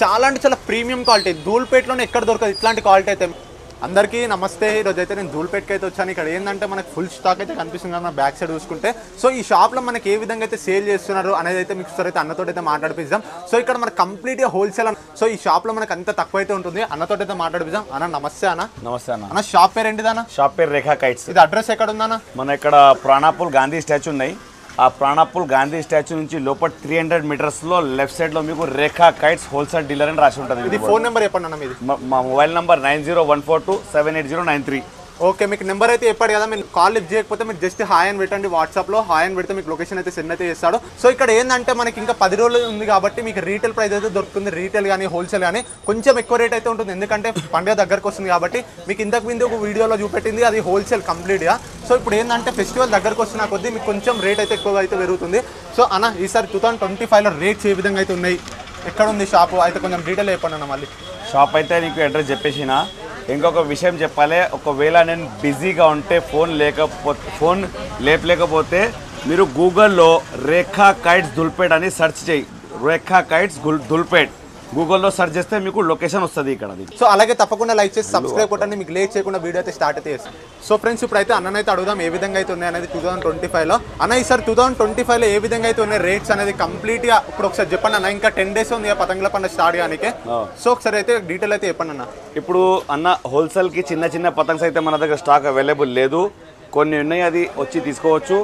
చాలా అంటే చాలా ప్రీమియం క్వాలిటీ, ధూల్పేటలోనే ఎక్కడ దొరకదు ఇట్లాంటి క్వాలిటీ అయితే. అందరికీ నమస్తే. ఈరోజు అయితే నేను ధూల్పేటకి అయితే వచ్చాను. ఇక్కడ ఏంటంటే మనకు ఫుల్ స్టాక్ అయితే కనిపిస్తుంది కదా బ్యాక్ సైడ్ చూసుకుంటే. సో ఈ షాప్లో మనకి ఏ విధంగా అయితే సేల్ చేస్తున్నారు అనేది అయితే మీకు అయితే అన్నతో అయితే మాట్లాడిపిద్దాం. సో ఇక్కడ మనకు కంప్లీట్గా హోల్సేల్. సో ఈ షాప్లో మనకు అంత తక్కువ అయితే ఉంటుంది. అన్నతో అయితే మాట్లాడిపిద్దాం. అన్న నమస్తే. నమస్తే అన్న షాప్ పేరు ఏంటిదన్న? షాప్ పేరు రేఖా కైట్స్. ఇది అడ్రస్ ఎక్కడ ఉందన్న? మన ఇక్కడ ప్రాణాపూల్ గాంధీ స్టాచ్యూ ఉన్నాయి. ఆ ప్రాణాపూల్ గాంధీ స్టాచ్యూ నుంచి లోపల 300 మీటర్స్ లో లెఫ్ట్ సైడ్ లో మీకు రేఖా కైట్స్ హోల్సేల్ డీలర్ అని రాసి ఉంటుంది. ఇది ఫోన్ నెంబర్ చెప్పండి అన్న మీది. మా మొబైల్ నంబర్ 9014278093. ఓకే, మీకు నెంబర్ అయితే చెప్పాడు కదా, మీరు కాల్ లిఫ్ట్ చేయకపోతే మీరు జస్ట్ హాయ్ అని పెట్టండి. వాట్సాప్లో హాయ్ అని పెడితే మీకు లొకేషన్ అయితే సెండ్ అయితే చేస్తాడు. సో ఇక్కడ ఏంటంటే మనకి ఇంకా 10 రోజులు ఉంది కాబట్టి మీకు రీటైల్ ప్రైస్ అయితే దొరుకుతుంది. రీటైల్ కానీ హోల్సేల్ కానీ కొంచెం ఎక్కువ రేట్ అయితే ఉంటుంది, ఎందుకంటే పండుగ దగ్గరకు వస్తుంది కాబట్టి. మీకు ఇంతకు ముందు ఒక వీడియోలో చూపెట్టింది అది హోల్సేల్ కంప్లీట్గా. సో ఇప్పుడు ఏంటంటే ఫెస్టివల్ దగ్గరకు వస్తున్న కొద్దీ మీకు కొంచెం రేట్ అయితే ఎక్కువగా అయితే పెరుగుతుంది. సో అన్న ఈసారి 2025లో రేట్స్ ఏ విధంగా అయితే ఉన్నాయి, ఎక్కడ ఉంది షాపు అయితే కొంచెం డీటెయిల్ చెప్పండి అన్న. మళ్ళీ షాప్ అయితే నీకు అడ్రస్ చెప్పేసిన. ఇంకొక విషయం చెప్పాలి, ఒకవేళ నేను బిజీగా ఉంటే ఫోన్ లేపలేకపోతే మీరు గూగుల్లో రేఖా కైట్స్ ధూల్పేట్ అని సెర్చ్ చేయి. రేఖా కైట్స్ ధూల్పేట్ గూగుల్లో సెర్చ్ చేస్తే మీకు లొకేషన్ వస్తుంది ఇక్కడ. సో అలాగే తప్పకుండా లైక్ చేసి సబ్స్క్రైబ్ కొట్టండి. మీకు లేట్ చేయకుండా వీడియో అయితే స్టార్ట్ అయితే చేస్తాం. సో ఫ్రెండ్స్ ఇప్పుడైతే అన్ననైతే అడుగుదాం ఏ విధంగా అయితే ఉన్నాయి అనేది 2025లో. అన్న ఈసారి 2025లో ఏ విధంగా అయితే ఉన్నాయి రేట్స్ అనేది కంప్లీట్గా ఇప్పుడు ఒకసారి చెప్పండి అన్న. ఇంకా 10 days ఉంది పతంగుల పండుగ స్టార్ట్ కానీ. సో ఒకసారి అయితే డీటెయిల్ అయితే చెప్పండి అన్న. ఇప్పుడు అన్న హోల్సేల్కి చిన్న పతంగ్స్ అయితే మన దగ్గర స్టాక్ అవైలబుల్ లేదు, కొన్ని ఉన్నాయి, అది వచ్చి తీసుకోవచ్చు.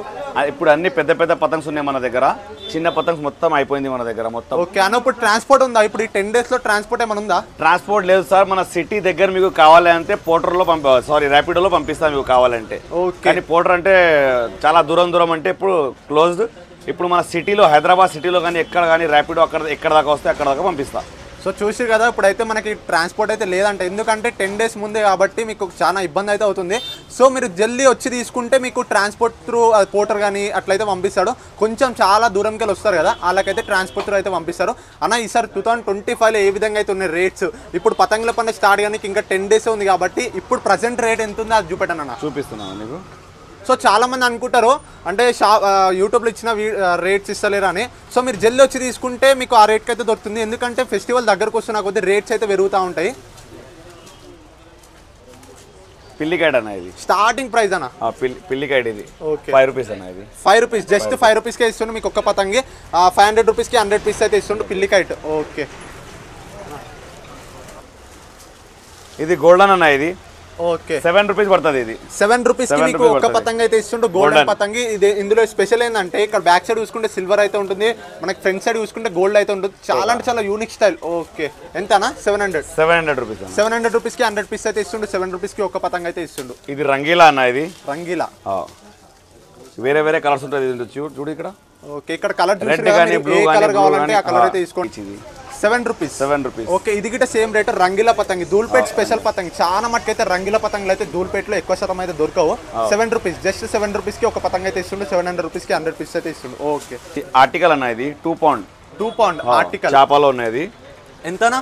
ఇప్పుడు అన్ని పెద్ద పతంగ్స్ ఉన్నాయి మన దగ్గర, చిన్న పతంగ్స్ మొత్తం అయిపోయింది మన దగ్గర మొత్తం. ఓకే అన్న, ఇప్పుడు ట్రాన్స్పోర్ట్ ఉందా? ఇప్పుడు ఈ 10 daysలో ట్రాన్స్పోర్ట్ ఏమైనా ఉందా? ట్రాన్స్పోర్ట్ లేదు సార్, మన సిటీ దగ్గర మీకు కావాలంటే పోర్టర్లో ర్యాపిడోలో పంపిస్తాం మీకు కావాలంటే. కానీ పోర్టర్ అంటే చాలా దూరం అంటే ఇప్పుడు క్లోజ్డ్. ఇప్పుడు మన సిటీలో హైదరాబాద్ సిటీలో కానీ ఎక్కడ కానీ ర్యాపిడో ఎక్కడ దాకా వస్తే అక్కడ దాకా పంపిస్తాం. సో చూసి కదా ఇప్పుడైతే మనకి ట్రాన్స్పోర్ట్ అయితే లేదంటే, ఎందుకంటే 10 days ముందే కాబట్టి మీకు చాలా ఇబ్బంది అయితే అవుతుంది. సో మీరు జల్దీ వచ్చి తీసుకుంటే మీకు ట్రాన్స్పోర్ట్ త్రూ పోర్టర్ కానీ అట్లయితే పంపిస్తాడు. కొంచెం చాలా దూరంకి వెళ్ళి వస్తారు కదా, వాళ్ళకైతే ట్రాన్స్పోర్ట్ త్రూ అయితే పంపిస్తారు. అన్న ఈసారి 2025లో ఏ విధంగా అయితే ఉన్నాయి రేట్స్? ఇప్పుడు పతంగుల పండుగ స్టార్ట్ కానీ ఇంకా 10 days ఉంది కాబట్టి ఇప్పుడు ప్రజెంట్ రేట్ ఎంత ఉందో అది చూపెట్టాను అన్న. చూపిస్తున్నాను నీకు. సో చాలామంది అనుకుంటారు అంటే యూట్యూబ్లో ఇచ్చిన రేట్స్ ఇస్తలేరు అని. సో మీరు జల్దీ వచ్చి తీసుకుంటే మీకు ఆ రేట్కి అయితే దొరుకుతుంది, ఎందుకంటే ఫెస్టివల్ దగ్గరకు వస్తున్న కొద్దిగా రేట్స్ అయితే పెరుగుతూ ఉంటాయి. పిల్లికాయడ్ అన్న ఇది స్టార్టింగ్ ప్రైస్ అన్న. పిల్లికాయడ్ ఇది ఓకే 5 రూపీస్ అన్న. ఇది 5 రూపీస్, జస్ట్ 5 రూపీస్కే ఇస్తుండే మీకు ఒక్క పతంగి. 500 రూపీస్కి 100 పీస్ అయితే ఇస్తుండే పిల్లికాయట్. ఓకే, ఇది గోల్డెన్ అన్న. ఇది ఓకే 7 రూపీస్ పడుతుంది. ఇది 7 రూపీస్కి మీకు ఒక్క పతంగి అయితే ఇస్తుండే గోల్డెన్ పతంగి. ఇది ఇందులో స్పెషల్ ఏంటంటే ఇక్కడ బ్యాక్ సైడ్ చూసుకుంటే సిల్వర్ అయితే ఉంటుంది, మనకి ఫ్రంట్ సైడ్ చూసుకుంటే గోల్డ్ అయితే ఉంటుంది. చాలా అంటే చాలా యూనిక్ స్టైల్. ఓకే ఎంతనా? 700 రూపీస్. 700 రూపీస్కి 100 పీస్ అయితే ఇస్తుండు. 7 రూపీస్కి ఒక్క పతంగి అయితే ఇస్తుండు. ఇది రంగీలా అన్న. ఇది రంగీలా వేరే కలర్స్ ఉంటుంది. చూడు ఇక్కడ. ఓకే ఇక్కడ కలర్ రెడ్ కానీ బ్లూ కలర్ కావాలంటే ఆ కలర్ అయితే తీసుకోండి. 7 రూపీస్. ఓకే ఇది గిట్ట సేమ్ రేట్. రంగీలా పతంగి ధూల్పేట్ స్పెషల్ పతంగి. చాలా మట్టుకైతే రంగీలా పతంగులు అయితే ధూల్పేట్లో ఎక్కువ శాతం అయితే దొరకవు. 7 రూపీస్, జస్ట్ 7 రూపీస్కి ఒక పతంగి అయితే ఇస్తుండు. 700 రూపీస్కి 100 పీస్ అయితే ఇస్తుండు. ఓకే ఆర్టికల్ అన్న. ఇది 2 పౌండ్ ఆర్టికల్ చేపలో ఉన్నది. ఎంతనా?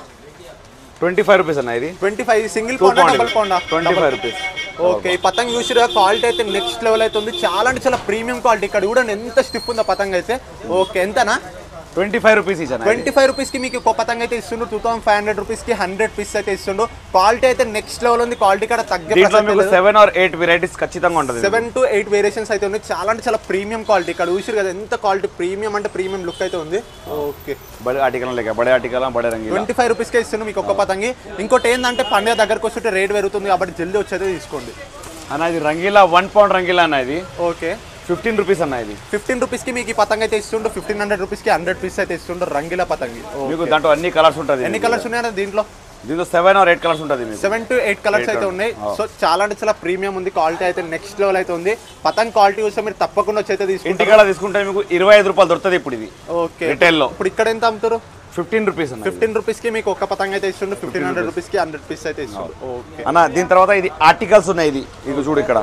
25 రూపీస్ అన్న. ఇది 25 single pound double pound 25 rupees. Okay ఈ పతంగి చూసిరా క్వాలిటీ అయితే నెక్స్ట్ లెవెల్ అయితే ఉంది. చాలా అంటే చాలా ప్రీమియం క్వాలిటీ. ఇక్కడ కూడా ఎంత స్టిఫ్ ఉందో పతంగి అయితే. ఓకే ఎంతనా? 25 రూపీస్. 25 రూపీస్కి మీకు ఒక పతంగి అయితే ఇస్తుండు. 2500 రూపీస్కి 100 పీస్ అయితే ఇస్తుండు. క్వాలిటీ అయితే నెక్స్ట్ లెవెల్ ఉంది. క్వాలిటీ కూడా తగ్గ 7 or 8 వెరైటీస్ ఖచ్చితంగా ఉంటుంది. 7 to 8 వేరియేషన్స్ అయితే ఉన్నాయి. చాలా అంటే చాలా ప్రీమియం క్వాలిటీ. ఇక్కడ చూసిరు కదా ఎంత క్వాలిటీ, ప్రీమియం అంటే ప్రీమియం లుక్ అయితే ఉంది. ఓకే బడే ఆర్టికల్ బడే రంగి 25 రూపీస్కే ఇస్తుండు మీకు ఒక్క పతంగి. ఇంకోటి ఏంటంటే పండుగ దగ్గరకు వస్తుంటే రేట్ పెరుగుతుంది కాబట్టి జల్దీ వచ్చేది తీసుకోండి అన్న. ఇది రంగీలా 1 పౌండ్ రంగీలా అన్న. ఇది ఓకే 15 రూపీస్ అన్న. ఇది 15 రూపీస్కి మీకు ఈ పతంగి అయితే ఇస్తుండు. 1500 రూపీస్కి 100 పీస్ అయితే ఇస్తుండు రంగీలా పతంగి. మీకు దాంట్లో అన్ని కలర్స్ ఉంటుంది. ఎన్ని కలర్స్ ఉన్నాయన్న దీంట్లో? 7 or 8 కలర్స్ ఉంటుంది. 7 to 8 కలర్స్ అయితే ఉన్నాయి. సో చాలా అంటే చాలా ప్రీమియం ఉంది. క్వాలిటీ అయితే నెక్స్ట్ లెవెల్ అయితే ఉంది. పతంగ్ క్వాలిటీ చూస్తే మీరు తప్పకుండా వచ్చి అయితే తీసుకుంటారు. ఇంటికాడ తీసుకుంటే మీకు 25 రూపాయలు దొరుకుతుంది ఇప్పుడు ఇది. ఓకే రిటైల్లో. ఇప్పుడు ఇక్కడ ఎంత అమ్ముతారు? 15 రూపీస్. 15 రూపీస్కి మీకు ఒక పతంగి అయితే ఇస్తుండు. 1500 రూపీస్కి 100 పీస్ అయితే ఇస్తుండు. ఓకే అన్న దీని తర్వాత ఇది ఆర్టికల్స్ ఉన్నాయి. ఇది చూడు ఇక్కడ,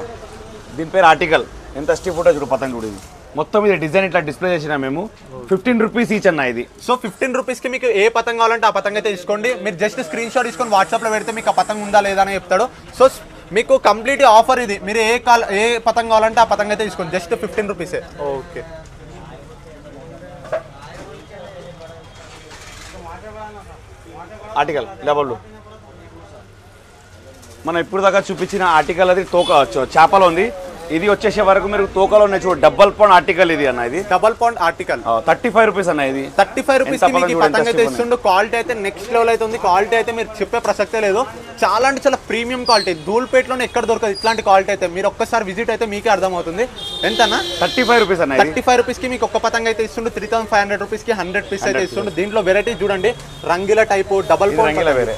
దీని పేరు ఆర్టికల్. ఎంత స్టిఫ్ ఉంటుంది చూడు పతంగి చూడు. ఇది మొత్తం ఇది డిజైన్ ఇట్లా డిస్ప్లే చేసినా మేము. 15 రూపీస్ ఈచ్ అన్న ఇది. సో 15 రూపీస్కి మీకు ఏ పతంగం కావాలంటే ఆ పతంగం అయితే తీసుకోండి. మీరు జస్ట్ స్క్రీన్ షాట్ తీసుకొని వాట్సాప్లో పెడితే మీకు ఆ పతంగం ఉందా లేదా అని చెప్తాడు. సో మీకు కంప్లీట్ ఆఫర్ ఇది. మీరు ఏ పతంగం కావాలంటే ఆ పతంగం అయితే తీసుకోండి. జస్ట్ 15 రూపీసే. ఓకే ఆర్టికల్ డబల్ మనం ఇప్పుడు దాకా చూపించిన ఆర్టికల్ అది తోక చేపలో ఉంది. ఇది వచ్చేసే వరకు మీరు తోకలో ఉన్నాయి చూడు, డబల్ పౌండ్ ఆర్టికల్ ఇది అన్న. ఇది డబల్ పౌండ్ ఆర్టికల్ 35 రూపీస్ అన్న. ఇది 35 రూపీస్ పతంగ అయితే ఇస్తుండు. క్వాలిటీ అయితే నెక్స్ట్ లెవెల్ అయితే ఉంది. క్వాలిటీ అయితే మీరు చెప్పే ప్రసక్తే లేదు. చాలా అంటే చాలా ప్రీమియం క్వాలిటీ. ధూల్పేటలోనే ఎక్కడ దొరకదు ఇట్లాంటి క్వాలిటీ అయితే. మీరు ఒక్కసారి విజిట్ అయితే మీకే అర్థమవుతుంది. ఎంతనా 35 రూపీస్ అన్న. 35 రూపీస్ కి మీకు ఒక్క పతంగ అయితే ఇస్తుండు. 3500 రూపీస్ కి 100 పీస్ అయితే ఇస్తుండు. దీంట్లో వెరైటీ చూడండి, రంగిల టైపు, డబల్ పౌండ్ వేరే,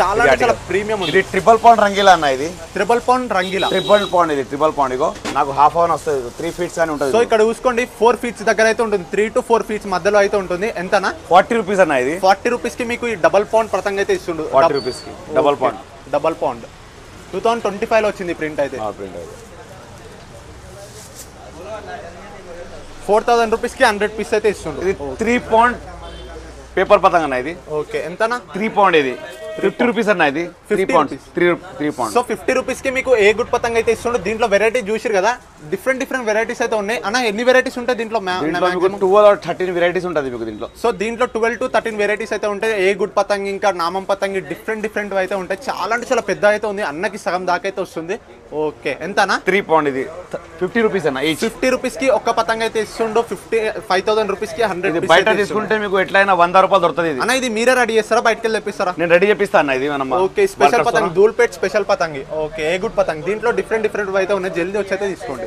చాలా చాలా ప్రీమియం ఉంది. ఇది ట్రిపుల్ పౌండ్ రంగీలా అన్న. ఇది triple pound Rangeela, triple pound. ఇది ట్రిపుల్ పౌండ్. ఇగో నాకు హాఫ్ అవర్ వస్తుంది, 3 ఫీట్స్ అని ఉంటుంది. సో ఇక్కడ చూసుకోండి 4 ఫీట్స్ దగ్గర అయితే ఉంటుంది. 3 to 4 ఫీట్స్ మధ్యలో అయితే ఉంటుంది. ఎంతనా 40 రూపీస్ అన్న. ఇది 40 రూపీస్ కి మీకు ఈ డబల్ పౌండ్ పతంగ అయితే ఇస్తుండు. 40 రూపీస్ కి డబల్ పౌండ్. డబల్ పౌండ్ 2025 లో వచ్చింది ప్రింట్ అయితే. 4000 రూపీస్ కి 100 పీస్ అయితే ఇస్తుండు. ఇది 3 పౌండ్ పేపర్ పతంగ అన్న. ఇది ఓకే ఎంతనా 3 పౌండ్. ఇది 50 రూపీస్ అన్న. ఇది 3 పౌండ్ 3 పౌండ్. సో 50 రూపీస్ కి మీకు ఏ గుడ్ పతంగ అయితే ఇస్తుండు. దీంట్లో వెరైటీ చూసిరు కదా, డిఫరెంట్ వెరైటీస్ అయితే ఉన్నాయి అన్న. ఎన్ని వెరైటీస్ ఉంటాయి దీంట్లో? 12 or 13 వెరైటీస్ ఉంటుంది మీకు దీంట్లో. సో దీంట్లో 12 to 13 వెరైటీస్ అయితే ఉంటాయి. ఏ గుడ్ పతంగి, ఇంకా నామం పతంగి, డిఫరెంట్ అయితే ఉంటాయి. చాలా అంటే చాలా పెద్ద అయితే ఉంది. అన్నకి సగం దాకా అయితే వస్తుంది. ఓకే ఎంతనా 3 పౌండ్. ఇది 50 రూపీస్ అన్న. 50 రూపీస్ కి ఒక్క పతంగ అయితే ఇస్తుండు. 5000 రూపీస్ కి 100 బయట తీసుకుంటే మీకు ఎట్లయినా 100 రూపాయలు దొరుకుతుంది. ఇది అన్న ఇది మీరే రెడీ చేస్తారా, బయటకి వెళ్ళి తెప్పిస్తారా? నేను రెడీ చేపిస్తా అన్న. ఇది మనం ఓకే స్పెషల్ పతంగి, ధూల్పేట్ స్పెషల్ పతంగి. ఓకే ఏ గుడ్ పతంగి. దీంట్లో డిఫరెంట్ అయితే ఉన్నాయి. జల్దీ వచ్చి అయితే తీసుకోండి.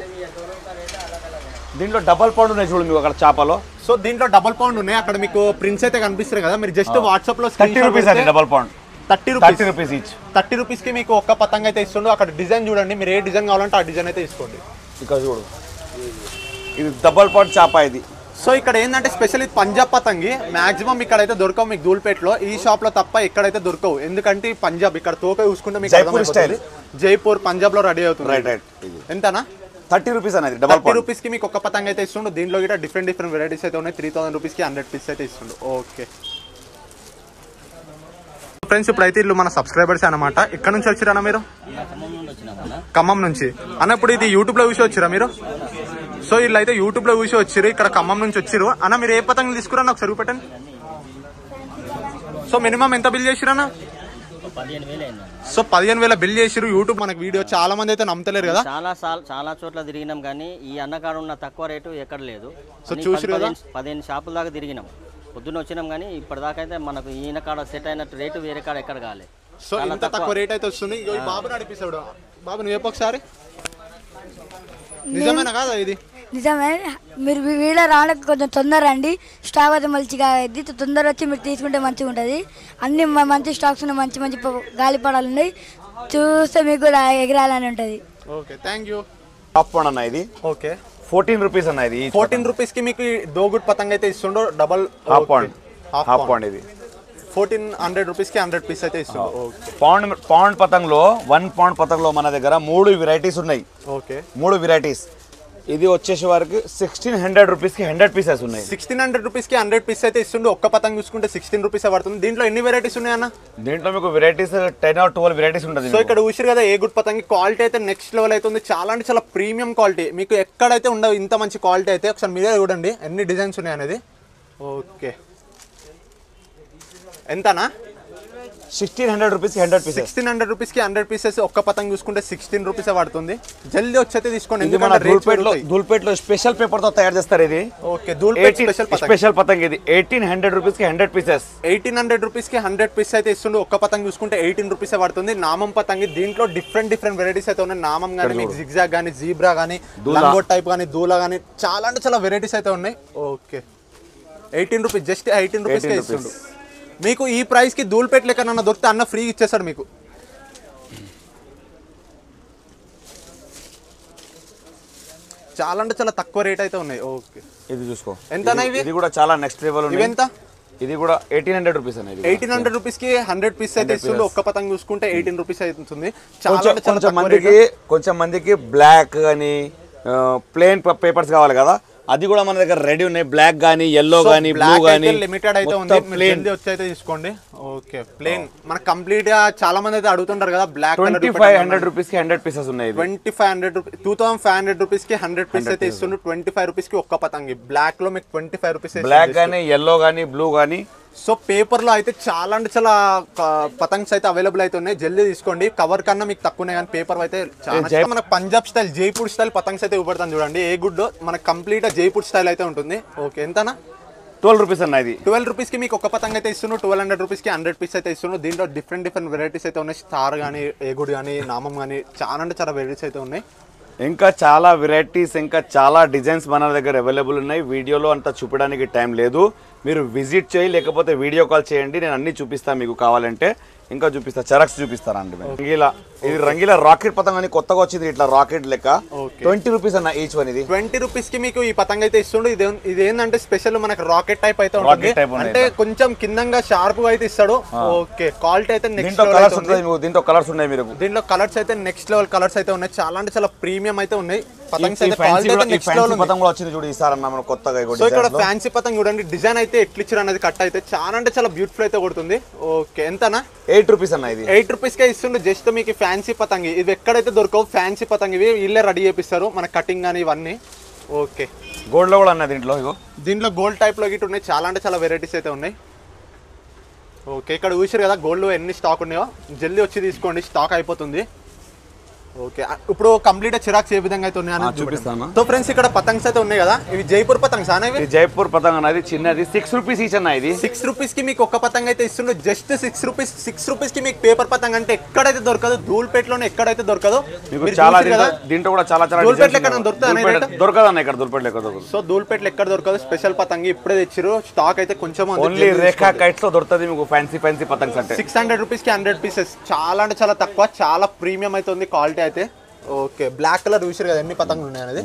దీంట్లో డబల్ పౌండ్ ఉన్నాయి చూడు మీకు అక్కడ చేపలో. సో దీంట్లో డబల్ పౌండ్ ఉన్నాయి. అక్కడ మీకు ప్రింట్స్ అయితే కనిపిస్తారు కదా, మీరు జస్ట్ వాట్సాప్ లో 30 రూపీస్ అండి double pound. 30 rupees each. 30 rupees కి మీకు ఒక్క పతంగ అయితే ఇస్తుండు. అక్కడ డిజైన్ చూడండి, మీరు ఏ డిజైన్ కావాలంటే ఆ డిజైన్ అయితే తీసుకోండి. ఇక్కడ చూడు, ఇది డబల్ పౌండ్ చేప ఇది. సో ఇక్కడ ఏంటంటే స్పెషల్ ఇది పంజాబ్ పతంగి. మాక్సిమం ఇక్కడైతే దొరకవు మీకు ధూల్పేటలో. ఈ షాప్ లో తప్ప ఎక్కడైతే దొరకవు. ఎందుకంటే పంజాబ్ ఇక్కడ తోక చూసుకుంటే మీకు జైపూర్ స్టైల్, జైపూర్ పంజాబ్ లో రెడీ అవుతుంది. రైట్. ఎంతనా 30 రూపీస్ అనేది డబల్ 30 రూపీస్ కి మీకు ఒక్క పతంగ అయితే ఇస్తుండు. దీంట్లో కూడా డిఫరెంట్ వెరైటీస్ అయితే ఉన్నాయి. 3000 రూపీస్ కి 100 పీస్ అయితే ఇస్తుండు. ఓకే ఫ్రెండ్స్, ఇప్పుడైతే ఇల్లు మన సబ్స్క్రైబర్స్ అనమాట. ఇక్కడ నుంచి వచ్చిరా మీరు? ఖమ్మం నుంచి అన్న. ఇప్పుడు ఇది యూట్యూబ్ లో చూసి వచ్చిరా మీరు? సో వీళ్ళు అయితే యూట్యూబ్ లో చూసి వచ్చిరు, ఇక్కడ ఖమ్మం నుంచి వచ్చిరు అన్న. మీరు ఏ పతంగులు తీసుకురా ఒకసారి పెట్టండి. సో మినిమం ఎంత బిల్ చేసిరన్నా? సో 15,000 బిల్ చేసిరు. యూట్యూబ్ మనకు వీడియో చాలా మంది అయితే నమ్మతలేరు కదా. చాలా చోట్ల తిరిగినాం కానీ ఈ అన్నకాడ ఉన్న తక్కువ రేటు ఎక్కడ లేదు. సో చూసిరు కదా, 15 షాపుల దాకా తిరిగినాం. పొద్దున్న వచ్చినాం కానీ ఇప్పటిదాకా అయితే మనకు ఈయన కాడ సెట్ అయినట్టు రేటు వేరే కాడ ఎక్కడ కాలేదు. సో ఇంత తక్కువ రేట్ అయితే వస్తుంది. ఈ బాబు నడిపిస్తాడు. బాబు నువ్వు చెప్పు ఒకసారి, నిజమేనా కాదా ఇది? నిజమే. మీరు వీడియో రావడానికి కొంచెం తొందర రండి. స్టాక్ అయితే మంచిగా అయింది. తొందర వచ్చి మీరు తీసుకుంటే మంచిగా ఉంటుంది. అన్ని మంచి స్టాక్స్ ఉన్నాయి, మంచి గాలిపడాలు ఉన్నాయి. చూస్తే మీకు కూడా ఎగరాలని ఉంటుంది. Okay thank you. Top pound అన్న ఇది. ఓకే 14 రూపీస్ అన్న. ఇది 14 రూపీస్ కి మీకు దోగుడ్ పతంగ అయితే ఇస్తుండో. Double half pound. ఇది 1400 రూపీస్ కి 100 పీస్ అయితే ఇస్తుండో. పౌండ్ పతంగ్లో 1 పౌండ్ పతంగ్లో మన దగ్గర 3 వెరైటీస్ ఉన్నాయి. Okay 3 varieties. ఇది వచ్చేసి వరకు 1600 రూపీస్ కి 100 పీసెస్ ఉన్నాయి. 1600 రూపీస్ కి 100 పీస్ అయితే ఇస్తుండే. ఒక్క పతంగ్ చూసుకుంటే 16 రూపీస్ పడుతుంది. దీంట్లో ఎన్ని వెరైటీస్ ఉన్నాయన్న? దీంట్లో మీకు వెరైటీస్ 10 or 12 వెరైటీస్ ఉంటుంది. సో ఇక్కడ చూసారు కదా, ఏ గుడ్ పతంగి క్వాలిటీ అయితే నెక్స్ట్ లెవెల్ అయితే ఉంది. చాలా అంటే చాలా ప్రీమియం క్వాలిటీ. మీకు ఎక్కడైతే ఉండవు ఇంత మంచి క్వాలిటీ అయితే. ఒకసారి మీరే చూడండి ఎన్ని డిజైన్స్ ఉన్నాయి అనేది. ఓకే ఎంతనా? 1600 రూపీస్ కి 100 పీసెస్. 1600 రూపీస్ కి 100 పీసెస్. ఒక్క పతంగ్ చూసుకుంటే 16 రూపీస్ పడుతుంది. జల్దీ వచ్చి తీసుకోండి. ధూల్పేటలో స్పెషల్ పేపర్ తో తయారు చేస్తారు ఇది. ఓకే ధూల్పేట్ స్పెషల్ పతంగ్ ఇది. 1800 రూపీస్ కి 100 పీసెస్. 1800 రూపీస్ కి 100 పీస్ అయితే ఇస్తుండే. ఒక్క పతంగ్ చూసుకుంటే 18 రూపీస్ పడుతుంది. నామం పతంగి. దీంట్లో డిఫరెంట్ వెరైటీస్ అయితే ఉన్నాయి. నామం కానీ, మీకు జిగ్జాగ్ కానీ, జీబ్రా కానీ, లంగోట్ టైప్ కానీ, దూలా కానీ, చాలా అంటే చాలా వెరైటీస్ అయితే ఉన్నాయి. ఓకే 18 రూపీస్, జస్ట్ 18 రూపీస్ కే ఇస్తుండు. మీకు ఈ ప్రైస్ కి ధూల్పేట్ లెక్కనన్నా దొరికితే అన్న ఫ్రీ ఇచ్చేస్తాడు మీకు. చాలా అంటే చాలా తక్కువ రేట్ అయితే ఉన్నాయి. ఓకే ఇది చూసుకో. ఎంతనా ఇవి? ఇది కూడా చాలా నెక్స్ట్ లెవెల్ ఉంది. ఎంత? ఇది కూడా 1800 రూపీస్ అనేది. 1800 రూపీస్ కి 100 పీస్ అయితే ఇస్తుంది. ఒక్క పతంగ్ చూసుకుంటే 18 రూపీస్ అవుతుంది. కొంచెం మందికి బ్లాక్ కానీ ప్లేన్ పేపర్స్ కావాలి కదా, అది కూడా మన దగ్గర రెడీ ఉన్నాయి. బ్లాక్ గానీ, yellow గానీ, బ్లూ గానీ లిమిటెడ్ అయితే ఉంది. జల్దీ వచ్చి అయితే తీసుకోండి. ఓకే ప్లేన్ మనకు కంప్లీట్ గా చాలా మంది అయితే అడుగుతుంటారు కదా. బ్లాక్ 2500 రూపీస్ కి 100 పీసెస్ ఉన్నాయి. 2500 రూపీస్, 2500 రూపీస్ కి 100 పీస్ అయితే ఇస్తుండ్రు. 25 రూపీస్ కి ఒక్క పతంగి. బ్లాక్ లో మీకు 25 రూపీస్. బ్లాక్ గానీ, yellow గానీ, బ్లూ గానీ సో పేపర్లో అయితే చాలా అంటే చాలా పతంగ్స్ అయితే అవైలబుల్ అయితే ఉన్నాయి. జల్దీ తీసుకోండి. కవర్ కన్నా మీకు తక్కువనే కానీ పేపర్ అయితే చాలా మన పంజాబ్ స్టైల్ జైపూర్ స్టైల్ పతంగ్స్ అయితే ఇవ్వబడతాను చూడండి. ఏ గుడ్ మనకు కంప్లీట్ జైపూర్ స్టైల్ అయితే ఉంటుంది. ఓకే, ఎంతనా? 12 రూపీస్ అన్న. ఇది 12 రూపీస్కి మీకు ఒక పతంగ్ అయితే ఇస్తున్నాను. 1200 రూపీస్కి 100 పీస్ అయితే ఇస్తున్నాను. దీంట్లో డిఫరెంట్ వెరైటీస్ అయితే ఉన్నాయి. స్టార్ కానీ, ఏగుడ్ కానీ, నామం కానీ చాలా అంటే చాలా వెరైటీస్ అయితే ఉన్నాయి. ఇంకా చాలా వెరైటీస్, ఇంకా చాలా డిజైన్స్ మన దగ్గర అవైలబుల్ ఉన్నాయి. వీడియోలో అంతా చూపించడానికి టైం లేదు. మీరు విజిట్ చేయి, లేకపోతే వీడియో కాల్ చేయండి. నేను అన్ని చూపిస్తాను మీకు కావాలంటే. ఇంకా చూపిస్తా, చరక్స్ చూపిస్తారండి. రంగీలా, ఇది రంగీలా రాకెట్ పతంగ్ అని కొత్తగా వచ్చింది. ఇట్లా రాకెట్ లెక్క 20 రూపీస్ అన్న ఈచ్ వన్. ఇది 20 రూపీస్కి మీకు ఈ పతంగ్ అయితే ఇస్తుండు. ఇది ఏంటంటే స్పెషల్ మనకు రాకెట్ టైప్ అయితే ఉంటుంది. అంటే కొంచెం కిందంగా షార్ప్ గా అయితే ఇస్తాడు. ఓకే, క్వాలిటీ అయితే నెక్స్ట్ కలర్స్ ఉంటాయి. దీంట్లో కలర్స్ ఉన్నాయి. మీరు దీంట్లో కలర్స్ అయితే నెక్స్ట్ లెవెల్ కలర్స్ అయితే ఉన్నాయి. చాలా అంటే చాలా ప్రీమియం అయితే ఉన్నాయి. పతంగ్స్ అయితే క్వాలిటీ అయితే నెక్స్ట్ లెవెల్ పతంగ్ కూడా వచ్చింది చూడు ఈసారి అన్న మనం కొత్తగా. సో ఇక్కడ ఫ్యాన్సీ పతంగ్ చూడండి, డిజైన్ అయితే ఎట్లా ఇచ్చారు అనేది కట్ అయితే చాలా అంటే చాలా బ్యూటిఫుల్ అయితే కొడుతుంది. ఓకే, ఎంతనా? 8 రూపీస్ అన్న. ఇది 8 రూపీస్కే ఇస్తుండే. జస్ట్ మీకు ఫ్యాన్సీ పతంగ్ ఇవి ఎక్కడైతే దొరకవు. ఫ్యాన్సీ పతంగ్ ఇవి వీళ్ళే రెడీ చేపిస్తారు, మన కటింగ్ కానీ ఇవన్నీ. ఓకే, గోల్డ్ లో కూడా అన్న దీంట్లో. దీంట్లో గోల్డ్ టైప్ లో గిట్ ఉన్నాయి. చాలా అంటే చాలా వెరైటీస్ అయితే ఉన్నాయి. ఓకే, ఇక్కడ చూసారు కదా గోల్డ్ ఎన్ని స్టాక్ ఉన్నాయో. జల్దీ వచ్చి తీసుకోండి, స్టాక్ అయిపోతుంది. ఓకే, ఇప్పుడు కంప్లీట్ చిరాక్స్ ఏ విధంగా అయితే ఉన్నాయని చూపిస్తాను. సో ఫ్రెండ్స్, ఇక్కడ పతంగ్స్ అయితే ఉన్నాయి కదా, ఇవి జైపూర్ పతంగ్స్ అనేవి. జైపూర్ పతంగ్ అనేది చిన్నది 6 రూపీస్ ఈచ్ అన్న. ఇది 6 రూపీస్ కి మీకు ఒక పతంగ్ అయితే ఇస్తుండ్రు. Just 6 rupees. 6 రూపీస్ కి మీకు పేపర్ పతంగ్ అంటే ఎక్కడైతే దొరకదు, ధూల్పేటలోనే ఎక్కడైతే దొరకదు. చాలా దీంట్లో కూడా చాలా చాలా ధూల్పేటలో ఎక్కడ దొరుకుతుంది? దొరకదు అన్న, ఇక్కడ ధూల్పేటలో ఎక్కడ దొరకదు. సో ధూల్పేటలో ఎక్కడ దొరకదు. స్పెషల్ పతంగ్ ఇప్పుడే తెచ్చిరు. స్టాక్ అయితే కొంచెం ఓన్లీ రేఖా కైట్స్ లో దొరుకుతుంది మీకు ఫ్యాన్సీ పతంగ్స్ అంటే. 600 రూపీస్ కి 100 పీసెస్. చాలా అంటే చాలా తక్కువ, చాలా ప్రీమియం అయితే ఉంది క్వాలిటీ అయితే. ఓకే, బ్లాక్ కలర్ చూసారు కదా ఎన్ని పతంగులు ఉన్నాయి అనేది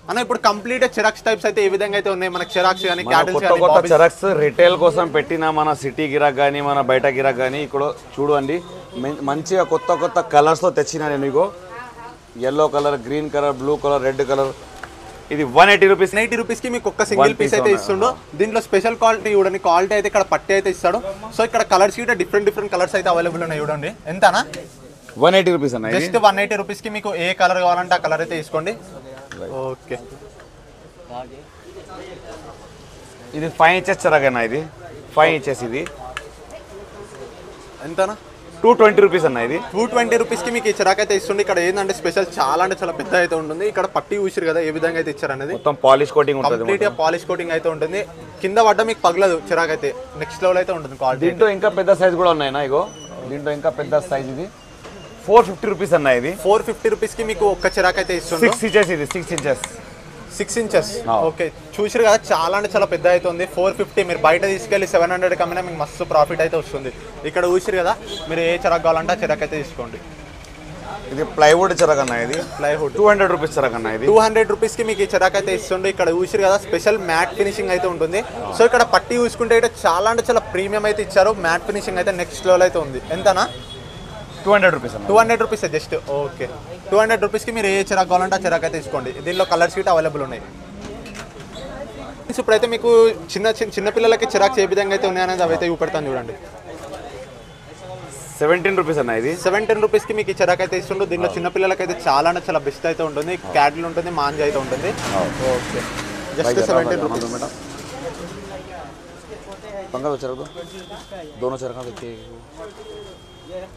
అన్న. ఇప్పుడు కంప్లీట్ చెరాక్స్ టైప్స్ అయితే ఏ విధంగా అయితే ఉన్నాయి మనకి. చెరాక్స్ కానీ, క్యాటిల్స్ కానీ, కొత్త చెరాక్స్ రిటైల్ కోసం పెట్టిన మన సిటీ గిరాక్ కానీ, మన బయట గిరాక్ కానీ ఇక్కడ చూడండి. మంచిగా కొత్త కలర్స్ లో తెచ్చిన నేను. ఇగో yellow colour, green colour, blue colour, red colour. ఇది 180 రూపీస్. 180 రూపీస్ కి మీకు ఒక్క సింగిల్ పీస్ అయితే ఇస్తుండో. దీంట్లో స్పెషల్ క్వాలిటీ చూడండి. క్వాలిటీ అయితే ఇక్కడ పట్టి అయితే ఇస్తాడు. సో ఇక్కడ కలర్స్ కూడా డిఫరెంట్ కలర్స్ అయితే అవైలబుల్ ఉన్నాయి చూడండి. ఎంతనా? 180 రూపీస్ అన్న. జస్ట్ 180 రూపీస్ కి మీకు ఏ కలర్ కావాలంటే ఆ కలర్ అయితే తీసుకోండి. ఓకే, ఇది 5 ఇంచెస్ చెరగనా. ఇది 5 ఇంచెస్. ఇది ఎంతనా? 220 రూపీస్ అన్న. ఇది 220 రూపీస్ కి మీకు ఈ చిరాక్ అయితే ఇస్తుంది. ఇక్కడ ఏంటంటే స్పెషల్ చాలా అంటే చాలా పెద్ద అయితే ఉంటుంది. ఇక్కడ పట్టి చూసారు కదా ఏ విధంగా అయితే ఇచ్చారు అనేది. మొత్తం పాలిష్ కోటింగ్ ఉంటుంది. కంప్లీట్ గా పాలిష్ కోటింగ్ అయితే ఉంటుంది. కింద పడ్డ మీకు పగలదు చిరాక్ అయితే. నెక్స్ట్ లెవెల్ అయితే ఉంటుంది క్వాలిటీ. దీంట్లో ఇంకా పెద్ద సైజ్ కూడా ఉన్నాయినా. ఇగో దీంట్లో ఇంకా పెద్ద సైజ్. ఇది 450 రూపీస్ అన్న. ఇది 450 రూపీస్ కి మీకు ఒక్క చిరాక్ అయితే ఇస్తుంది. 6 ఇంచెస్. ఇది 6 ఇంచెస్. 6 ఇంచెస్. ఓకే, చూసారు కదా చాలా అంటే చాలా పెద్ద అయితే ఉంది. 450 మీరు బయట తీసుకెళ్ళి 700 కమ్మినా మీకు మస్తు ప్రాఫిట్ అయితే వస్తుంది. ఇక్కడ చూసారు కదా, మీరు ఏ చిరాక్ కావాలంటే ఆ చిరాక్ అయితే తీసుకోండి. ఇది ప్లైవుడ్ చెరక్ అన్న. ఇది ప్లైవుడ్ 200 రూపీస్ చెరక్ అన్న. ఇది 200 రూపీస్ కి మీకు ఈ చిరాక్ అయితే ఇస్తుంది. ఇక్కడ చూసారు కదా స్పెషల్ మ్యాట్ ఫినిషింగ్ అయితే ఉంటుంది. సో ఇక్కడ పట్టి చూసుకుంటే ఇక్కడ చాలా అంటే చాలా ప్రీమియం అయితే ఇచ్చారు. మ్యాట్ ఫినిషింగ్ అయితే నెక్స్ట్ లెవెల్ అయితే ఉంది. ఎంతనా? 200 రూపీస్. 200 rupees just. ఓకే, 200 రూపీస్కి మీరు ఏ చిరాక్ కావాలంటే ఆ చిరాక్ అయితే తీసుకోండి. దీనిలో కలర్స్ కూడా అవైలబుల్ ఉన్నాయి. ఇప్పుడైతే మీకు చిన్న పిల్లలకి చిరాక్స్ ఏ విధంగా అయితే ఉన్నాయనేది అవైతే చూపెడతాను చూడండి. 17 రూపీస్ అన్న. ఇది 17 రూపీస్కి మీకు ఈ చిరాక్ అయితే ఇస్తుండ్రు. దీనిలో చిన్న పిల్లలకి అయితే చాలా అంటే చాలా బెస్ట్ అయితే ఉంటుంది. క్యాటిల్ ఉంటుంది, మాంజా అయితే ఉంటుంది. Okay, just 17 rupees.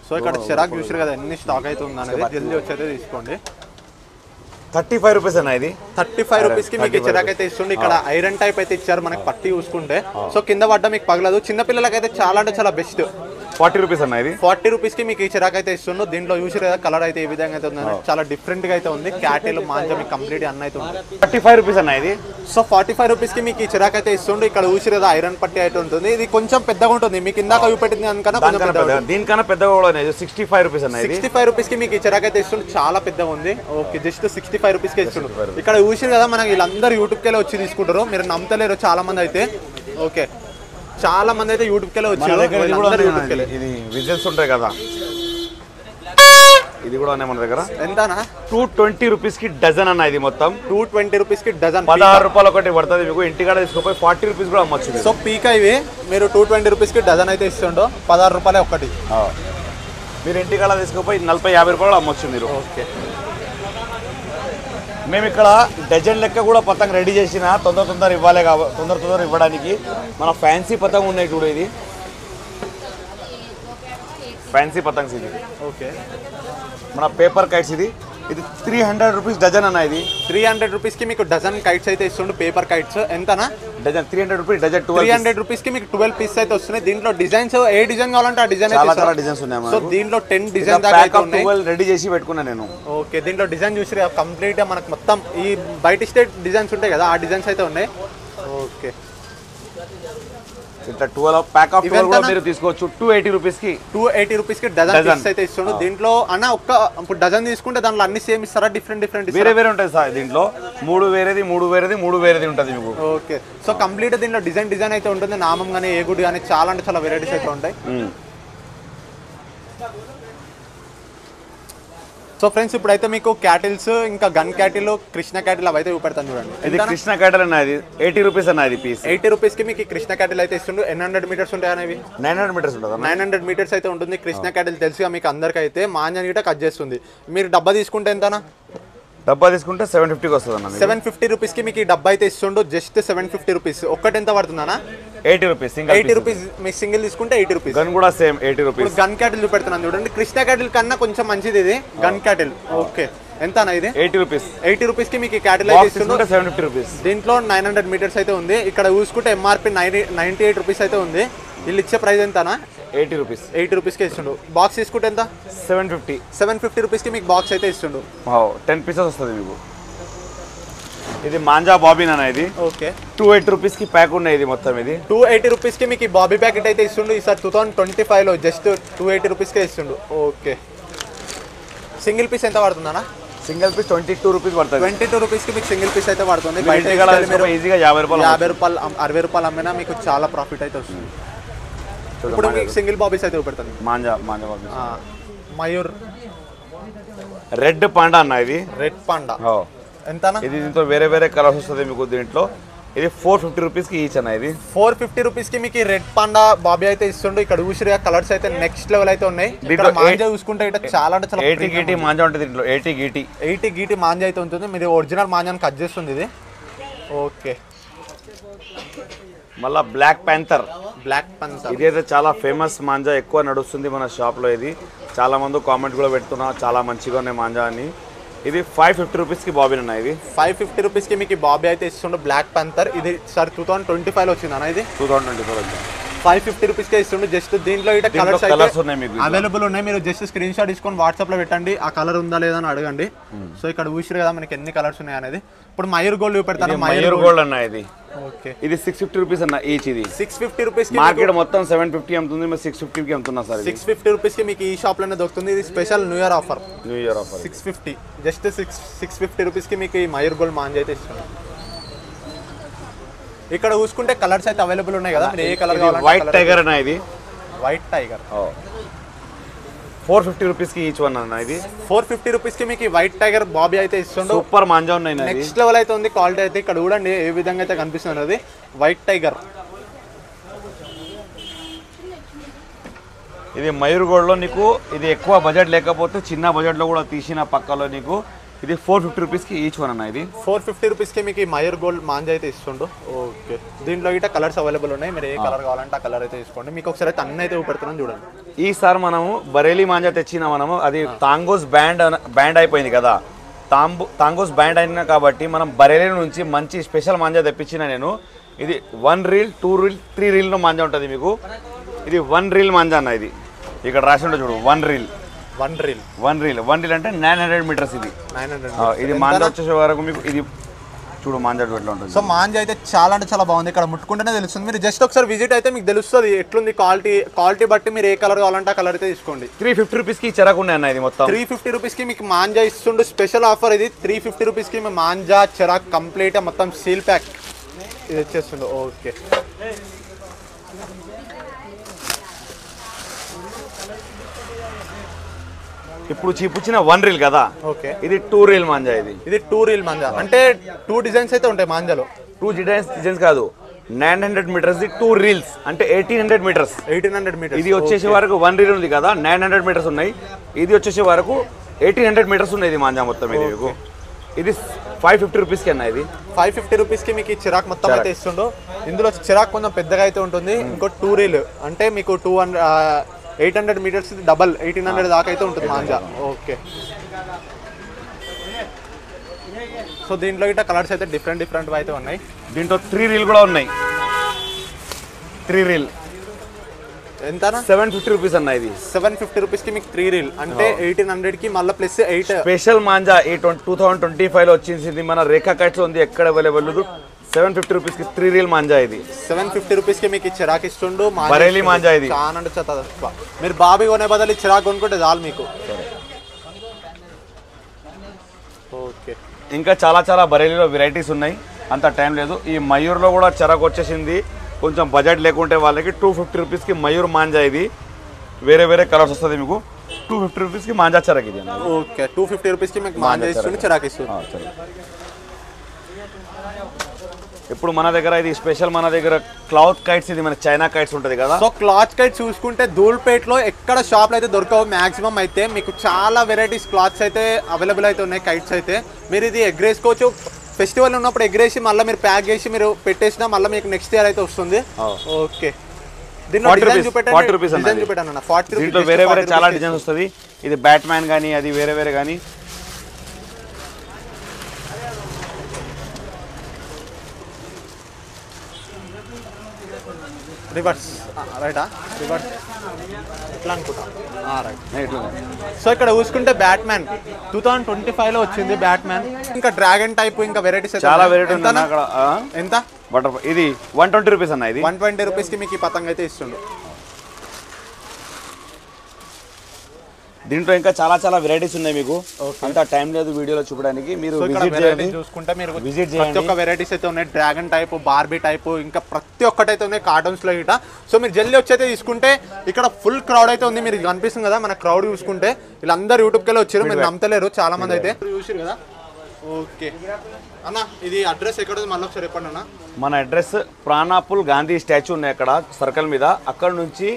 సో ఇక్కడ చిరాక్ చూసారు కదా ఎన్ని స్టాక్ అయితే ఉంది అనేది. జల్దీ వచ్చి తీసుకోండి. 35 రూపీస్ అన్న. ఇది 35 రూపీస్కి మీకు చిరాక్ అయితే ఇస్తుంది. ఇక్కడ ఐరన్ టైప్ అయితే ఇచ్చారు మనకి పట్టి చూసుకుంటే. సో కింద పడ్డ మీకు పగలదు. చిన్న పిల్లలకైతే చాలా అంటే చాలా బెస్ట్. 40 రూపీస్ అన్న. ఇది 40 రూపీస్కి మీకు ఈ చిరాక్ అయితే ఇస్తుండ్రు. దీంట్లో చూసారు కదా కలర్ అయితే ఏ విధంగా అయితే ఉందని చాలా డిఫరెంట్ గా అయితే ఉంది. క్యాటిల్, మాంజా మీకు కంప్లీట్ అన్న అయితే ఉంది. 35 రూపీస్ అన్న. ఇది సో 45 రూపీస్కి మీకు ఈ చిరాక్ అయితే ఇస్తుండ్రు. ఇక్కడ చూసారు కదా ఐరన్ పట్టి అయితే ఉంటుంది. ఇది కొంచెం పెద్దగా ఉంటుంది. మీకు ఇందాక చూపెట్టింది దానికన్నా దీనికన్నా పెద్దగా కూడా 65 రూపీస్ అన్న. 65 రూపీస్కి మీకు ఈ చిరాక్ అయితే ఇస్తుండ్రు. చాలా పెద్దగా ఉంది. ఓకే, జస్ట్ 65 రూపీస్కి ఇస్తుండ్రు. ఇక్కడ చూసారు కదా మనకి వీళ్ళందరూ యూట్యూబ్కి వెళ్ళి వచ్చి తీసుకుంటారు. మీరు నమ్మతలేరు చాలా మంది అయితే. ఓకే, చాలా మంది అయితే యూట్యూబ్కి వెళ్ళి వచ్చారు. ఇది విజిల్స్ ఉంటాయి కదా, ఇది కూడా ఉన్నాయి మన దగ్గర. ఎంతనా? 220 రూపీస్కి డజన్ అన్న. ఇది మొత్తం 220 రూపీస్కి డజన్. 16 రూపాయలు ఒకటి పడుతుంది మీకు. ఇంటికాడ తీసుకుపోయి 40 రూపీస్ కూడా అమ్మచ్చు. సో పీకా ఇవి మీరు 220 రూపీస్కి డజన్ అయితే ఇస్తుండో. 16 రూపాయలే ఒకటి. మీరు ఇంటికాడ తీసుకుపోయి 40-50 రూపాయలు అమ్మొచ్చు మీరు. ఓకే, మేము ఇక్కడ డజన్ లెక్క కూడా పతంగ రెడీ చేసిన తొందర ఇవ్వాలి కాబట్టి తొందర ఇవ్వడానికి మన ఫ్యాన్సీ పతంగ ఉన్నాయి చూడు. ఇది ఫ్యాన్సీ పతంగ్స్ ఇది. ఓకే, మన పేపర్ కైట్స్ ఇది 300 రూపీస్ డజన్ అన్న. ఇది 300 రూపీస్కి మీకు డజన్ కైట్స్ అయితే ఇస్తుండు. పేపర్ కైట్స్ ఎంతనా? Dozen 300 rupees dozen. 300 రూపీస్కి మీకు 12 పీస్ అయితే వస్తున్నాయి. దీంట్లో డిజైన్స్ ఏ డిజైన్ కావాలంటే ఆ డిజైన్ చాలా డిజైన్స్ ఉన్నాయి. సో దీంట్లో 10 డిజైన్ దాకా అయితే ఉన్నాయి. రెడీ చేసి పెట్టుకున్నా నేను. ఓకే, దీంట్లో డిజైన్ చూసి కంప్లీట్ గా మనకు మొత్తం ఈ బయట స్టేట్ డిజైన్స్ ఉంటాయి కదా, ఆ డిజైన్స్ అయితే ఉన్నాయి. ఓకే, ఇట్లా 12 ప్యాక్ ఆఫ్ 12 కూడా మీరు తీసుకోవచ్చు. 280 రూపీస్కి 280 రూపీస్కి డజన్ పీస్ అయితే ఇస్తుండు. దీంట్లో అన్న ఇప్పుడు డజన్ తీసుకుంటే దాంట్లో అన్ని సేమ్ ఇస్తారా? డిఫరెంట్ వేరే ఉంటాయి సార్. దీంట్లో 3 వేరేది ఉంటుంది మీకు. ఓకే, సో కంప్లీట్ దీంట్లో డిజైన్ అయితే ఉంటుంది. నామం కానీ ఏ గుడి కానీ చాలా అంటే చాలా వెరైటీస్ అయితే ఉంటాయి. సో ఫ్రెండ్స్, ఇప్పుడైతే మీకు క్యాటిల్స్ ఇంకా గన్ క్యాటిల్, కృష్ణ క్యాటిల్ అవి అయితే చూపెడతాను చూడండి. ఇది కృష్ణ క్యాటిల్ అన్నది 80 రూపీస్ అన్నది పీస్. 80 రూపీస్కి మీకు కృష్ణ క్యాటిల్ అయితే ఇస్తుండు. 800 మీటర్స్ ఉంటాయి అనేవి. 900 మీటర్స్ ఉంటుంది. 900 మీటర్స్ అయితే ఉంటుంది. కృష్ణ క్యాటిల్ తెలుసుగా మీకు అందరికీ. అయితే మాంజాని గిట కట్ చేస్తుంది. మీరు డబ్బా తీసుకుంటే ఎంతనా? డబ్బా తీసుకుంటే 750కి వస్తుంది అన్న. 750 రూపీస్కి మీకు ఈ డబ్బా అయితే ఇస్తుండు. Just 750 rupees. ఒక్కటి ఎంత పడుతుందన్నా? 80 రూపీస్. 80 రూపీస్ మీకు సింగిల్ తీసుకుంటే 80 రూపీస్. గన్ కూడా సేమ్ 80 రూపీస్. గన్ క్యాటిల్ చూపెడుతున్నాను చూడండి. కృష్ణ క్యాటిల్ కన్నా కొంచెం మంచిది ఇది గన్ క్యాటిల్. ఓకే, ఎంతనా ఇది? 80 రూపీస్. 80 రూపీస్కి మీకు ఈ క్యాటిల్ అయితే ఇస్తుండు. 750 రూపీస్. దీంట్లో 900 మీటర్స్ అయితే ఉంది. ఇక్కడ చూసుకుంటే ఎంఆర్పి 98 రూపీస్ అయితే ఉంది. వీళ్ళు ఇచ్చే ప్రైస్ ఎంతనా? 80 రూపీస్. 80 రూపీస్కి ఇస్తుండు. బాక్స్ తీసుకుంటే ఎంత? 750 రూపీస్కి మీకు బాక్స్ అయితే ఇస్తుండు. 10 పీసెస్ వస్తుంది మీకు. ఇది మాంజా బాబిన్ అన్న. ఇది ఓకే, 280 రూపీస్కి ప్యాక్ ఉన్నాయి. ఇది మొత్తం ఇది 280 రూపీస్కి మీకు ఈ బాబీ ప్యాకెట్ అయితే ఇస్తుండు. ఈసారి 2025లో జస్ట్ 280 రూపీస్కే ఇస్తుండు. ఓకే, సింగిల్ పీస్ ఎంత పడుతుందన్నా? సింగిల్ పీస్ 22 రూపీస్ పడుతుంది. 22 రూపీస్కి మీకు సింగిల్ పీస్ అయితే పడుతుంది. బయట ఈజీగా 50 రూపాయలు 60 రూపాయలు అమ్మినా మీకు చాలా ప్రాఫిట్ అయితే వస్తుంది. ఇప్పుడు మీకు సింగిల్ బాబీస్ అయితే పెడతాను. మాంజా బాబీ. మయూర్ రెడ్ పాండా అన్న. ఇది రెడ్ పాండా ఎంతనా? ఇది దీంతో వేరే కలర్స్ వస్తుంది మీకు. దీంట్లో ఇది 450 రూపీస్కి ఈచ్ అన్న. ఇది 450 రూపీస్కి మీకు రెడ్ పాండా బాబీ అయితే ఇస్తుండు. ఇక్కడ చూసిగా కలర్స్ అయితే నెక్స్ట్ లెవెల్ అయితే ఉన్నాయి. దీంట్లో మాంజా చూసుకుంటే ఇట్లా చాలా అంటే చాలా 80 గీటీ మాంజా ఉంటుంది. దీంట్లో 80 గీటీ మాంజా అయితే ఉంటుంది. మీరు ఒరిజినల్ మాంజాని కట్ చేస్తుంది ఇది. ఓకే, మళ్ళా బ్లాక్ ప్యాంథర్. ఇది అయితే చాలా ఫేమస్ మాంజా, ఎక్కువ నడుస్తుంది మన షాప్లో. ఇది చాలా మంది కామెంట్ కూడా పెడుతున్నా చాలా మంచిగా ఉన్నాయి మాంజా అని. ఇది 550 రూపీస్కి బాబీ అన్న. ఇది 550 రూపీస్కి మీకు బాబీ అయితే ఇస్తుండు. బ్లాక్ ప్యాంథర్ ఇది సార్ 2025లో వచ్చింది అన్న. ఇది 2024 వచ్చింది. 550 రూపీస్కే ఇస్తుండు. జస్ట్ దీంట్లో ఇట్లా కలర్స్ ఉన్నాయి మీకు అవైలబుల్ ఉన్నాయి. మీరు జస్ట్ స్క్రీన్ షాట్ తీసుకొని వాట్సాప్లో పెట్టండి. ఆ కలర్ ఉందా లేదా అని అడగండి. సో ఇక్కడ చూసారు కదా మనకి ఎన్ని కలర్స్ ఉన్నాయి అనేది. ఇప్పుడు మయూర్ గోల్డ్ చూపెడతాను. మయూర్ గోల్డ్ అన్న. ఇది ఓకే, ఇది 650 రూపీస్ అన్న ఈచ్. ఇది 650 రూపీస్. మార్కెట్ మొత్తం 750 అమ్ముతుంది, మేము 650కి అమ్ముతున్నా సార్. 650 రూపీస్కి మీకు ఈ షాప్లోనే దొరుకుతుంది. ఇది special new year offer. 650 just 650 రూపీస్కి మీకు ఈ మయూర్ గోల్డ్ మాంజా అయితే ఇస్తుంది. ఇక్కడ చూసుకుంటే కలర్స్ అయితే అవైలబుల్ ఉన్నాయి కదా. మీరు ఏ కలర్ కావాలంటే వైట్ టైగర్ అన్న. ఇది వైట్ టైగర్ 450 రూపీస్కి ఈచ్ వన్ అన్న. ఇది 450 రూపీస్కి మీకు వైట్ టైగర్ బాబీ అయితే ఇస్తుండు. సూపర్ మాంజా ఉన్నాయి. నెక్స్ట్ లెవెల్ అయితే ఉంది క్వాలిటీ అయితే. ఇక్కడ చూడండి ఏ విధంగా అయితే కనిపిస్తుంది అది వైట్ టైగర్. ఇది మయూర్ గోల్డ్లో నీకు ఇది ఎక్కువ బడ్జెట్ లేకపోతే చిన్న బడ్జెట్లో కూడా తీసిన పక్కలో నీకు ఇది 450 రూపీస్కి ఈచ్ వన్ అన్న. ఇది 450 రూపీస్కి మీకు ఈ మయూర్ గోల్డ్ మాంజా అయితే ఇస్తుండు. ఓకే, దీంట్లో ఇట్లా కలర్స్ అవైలబుల్ ఉన్నాయి. మీరు ఏ కలర్ కావాలంటే ఆ కలర్ అయితే తీసుకోండి. మీకు ఒకసారి అయితే అన్నీ అయితే పెడుతున్నాం చూడండి. ఈసారి మనము బరేలీ మాంజా తెచ్చిన మనము అది తాంగోస్ బ్యాండ్ అయిపోయింది కదా. తాంగోస్ బ్యాండ్ అయినా కాబట్టి మనం బరేలీ నుంచి మంచి స్పెషల్ మాంజా తెప్పించిన నేను. ఇది 1 రీల్ 2 రీల్ 3 రీల్లో మాంజా ఉంటుంది మీకు. ఇది 1 రీల్ మాంజా అన్న. ఇది ఇక్కడ రాసి ఉంటుంది చూడు 1 రీల్ అంటే 900 మీటర్స్. ఇది 900. ఇది మాంజా వచ్చేసే వరకు మీకు ఇది చూడు మాంజా ఎట్లా ఉంటుంది. సో మాంజా అయితే చాలా అంటే చాలా బాగుంది. ఇక్కడ ముట్టుకుంటేనే తెలుస్తుంది. మీరు జస్ట్ ఒకసారి విజిట్ అయితే మీకు తెలుస్తుంది ఎట్లుంది క్వాలిటీ బట్టి మీరు ఏ కలర్ కావాలంటే ఆ కలర్ అయితే తీసుకోండి. 350 రూపీస్కి చెరకు ఉన్నాయి అన్న. ఇది మొత్తం 350 రూపీస్కి మీకు మాంజా ఇస్తుండు. స్పెషల్ ఆఫర్ ఇది. 350 రూపీస్కి మీ మాంజా చెరాక్ కంప్లీట్ మొత్తం సీల్ ప్యాక్ ఇది వచ్చేస్తుండు. ఓకే, ఇప్పుడు చూపించిన 1 రీల్ కదా. ఓకే, ఇది 2 రీల్ మాంజా. ఇది 2 రీల్ మాంజా అంటే 2 డిజైన్స్ అయితే ఉంటాయి మాంజాలో. 2 డిజైన్స్ కాదు, 900 మీటర్స్ 2 రీల్స్ అంటే 1800 మీటర్స్. ఇది వచ్చేసే వరకు 1 రీల్ ఉంది కదా, 900 మీటర్స్ ఉన్నాయి. ఇది వచ్చేసే వరకు 1800 మీటర్స్ ఉన్నాయి. ఇది మాంజా మొత్తం ఇది మీకు ఇది 550 రూపీస్కి అన్న. ఇది 550 రూపీస్కి మీకు ఈ చిరాక్ మొత్తం అయితే ఇస్తుండో. ఇందులో చిరాక్ కొంచెం పెద్దగా అయితే ఉంటుంది. ఇంకో 2 రీల్ అంటే మీకు 800 మీటర్స్ డబల్ 1800 దాకా అయితే ఉంటుంది మాంజా. ఓకే, సో దీంట్లో ఇట్లా కలర్స్ అయితే డిఫరెంట్ అయితే ఉన్నాయి. దీంట్లో 3 రీల్ కూడా ఉన్నాయి. 3 రీల్ ఎంత 750 రూపీస్ అన్న. ఇది 750 రూపీస్కి మీకు 3 రీల్ అంటే 1800కి మళ్ళీ ప్లస్ 8. స్పెషల్ మాంజా ఈ 2025లో వచ్చింది మన రేఖా కైట్స్ ఉంది, ఎక్కడ అవైలబుల్. 750 రూపీస్కి 3 రీల్ మాంజా. ఇది 750 రూపీస్కి మీకు చిరాక్ ఇస్తుండు. బరేలీ మాంజా ఇది. చాలా మీరు బాబీ కొనే బదులు చిరాక్ కొనుక్కుంటే చాలు మీకు. ఓకే, ఇంకా చాలా బరేలీలో వెరైటీస్ ఉన్నాయి, అంత టైం లేదు. ఈ మయూర్లో కూడా చిరాకు వచ్చేసింది. కొంచెం బడ్జెట్ లేకుంటే వాళ్ళకి 250 రూపీస్కి మయూర్ మాంజా. ఇది వేరే కలర్స్ వస్తుంది మీకు. 250 రూపీస్కి మాంజా చిరాక్ ఇది. ఓకే, 250 రూపీస్కి మీకు మాంజా ఇస్తుంది, చిరాక్ ఇస్తుంది. ఇప్పుడు మన దగ్గర ఇది స్పెషల్, మన దగ్గర క్లాత్ కైట్స్, ఇది మన చైనా కైట్స్ ఉంటుంది కదా. సో క్లాత్ కైట్స్ చూసుకుంటే ధూల్పేట్లో ఎక్కడ షాప్లో అయితే దొరకవు. మ్యాక్సిమం అయితే మీకు చాలా వెరైటీస్ క్లాత్స్ అయితే అవైలబుల్ అయితే ఉన్నాయి. కైట్స్ అయితే మీరు ఇది ఎగ్రేసుకోవచ్చు. ఫెస్టివల్ ఉన్నప్పుడు ఎగ్రేసి మళ్ళీ మీరు ప్యాక్ చేసి మీరు పెట్టేసినా మళ్ళీ మీకు నెక్స్ట్ ఇయర్ అయితే వస్తుంది. ఓకే, దీంట్లో డిజైన్ చూపెట్టాను. 40 రూపీస్. దీంట్లో వేరే చాలా డిజైన్స్ వస్తుంది. ఇది బ్యాట్ మ్యాన్ కానీ, అది వేరే కానీ. రివర్స్ రైటా? రివర్స్ ఎట్లా అనుకుంటా, రైట్. ఇట్లా. సో ఇక్కడ చూసుకుంటే బ్యాట్మ్యాన్ 2025లో వచ్చింది. బ్యాట్మ్యాన్ ఇంకా డ్రాగన్ టైప్ ఇంకా వెరైటీస్ చాలా వెరైటీ ఉంది అక్కడ. ఎంత? బటర్ ఇది 120 రూపీస్ అన్న. ఇది 120 రూపీస్కి మీకు ఈ పతంగ అయితే ఇస్తుండు. దీంట్లో ఇంకా చాలా వెరైటీస్ ఉన్నాయి మీకు. అంత టైం లేదు వీడియోలో చూపడానికి. మీరు విజిట్ చేయండి, చూసుకుంటే మీరు విజిట్ ప్రతి చేయండి. ఒక్క వెరైటీస్ అయితే ఉన్నాయి. డ్రాగన్ టైప్, బార్బీ టైప్, ఇంకా ప్రతి ఒక్కటి అయితే ఉన్నాయి కార్టూన్స్లో ఇట. సో మీరు జల్దీ వచ్చి అయితే తీసుకుంటే ఇక్కడ ఫుల్ క్రౌడ్ అయితే ఉంది. మీరు కనిపిస్తుంది కదా మన క్రౌడ్ చూసుకుంటే వీళ్ళందరూ యూట్యూబ్కి వెళ్ళి వచ్చారు. మీరు నమ్మతలేరు, చాలా మంది అయితే చూసారు కదా. ఓకే అన్న, ఇది అడ్రస్ ఎక్కడ మళ్ళీ ఒకసారి చెప్పండి అన్న. మన అడ్రస్ ప్రాణాపుల్ గాంధీ స్టాచ్యూ ఉన్నాయి అక్కడ సర్కిల్ మీద. అక్కడ నుంచి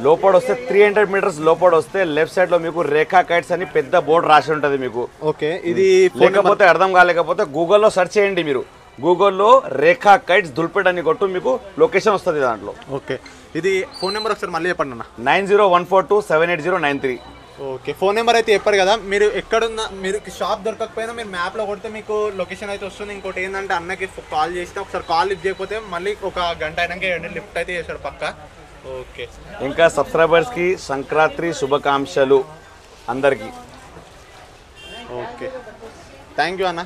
లోపల వస్తే 300 మీటర్స్ లోపల వస్తే లెఫ్ట్ సైడ్ లో మీకు రేఖా కైట్స్ అని పెద్ద బోర్డు రాసి ఉంటుంది మీకు. ఓకే, ఇది లేకపోతే అర్థం కాలేకపోతే గూగుల్లో సెర్చ్ చేయండి. మీరు గూగుల్లో రేఖా కైట్స్ దుల్పేట్ అని కొట్టు, మీకు లొకేషన్ వస్తుంది దాంట్లో. ఓకే, ఇది ఫోన్ నెంబర్ ఒకసారి మళ్ళీ చెప్పండి అన్న. 9014278093. ఓకే, ఫోన్ నెంబర్ అయితే చెప్పారు కదా. మీరు ఎక్కడున్నా, మీరు షాప్ దొరకకపోయినా మీరు మ్యాప్లో కొడితే మీకు లొకేషన్ అయితే వస్తుంది. ఇంకోటి ఏంటంటే అన్నకి కాల్ చేస్తే ఒకసారి కాల్ లిఫ్ట్ చేయకపోతే మళ్ళీ ఒక గంట అయినాక లిఫ్ట్ అయితే చేశాడు పక్కా. ఓకే, ఇంకా సబ్స్క్రైబర్స్కి సంక్రాంతి శుభాకాంక్షలు అందరికీ. ఓకే, థ్యాంక్ యూ అన్న.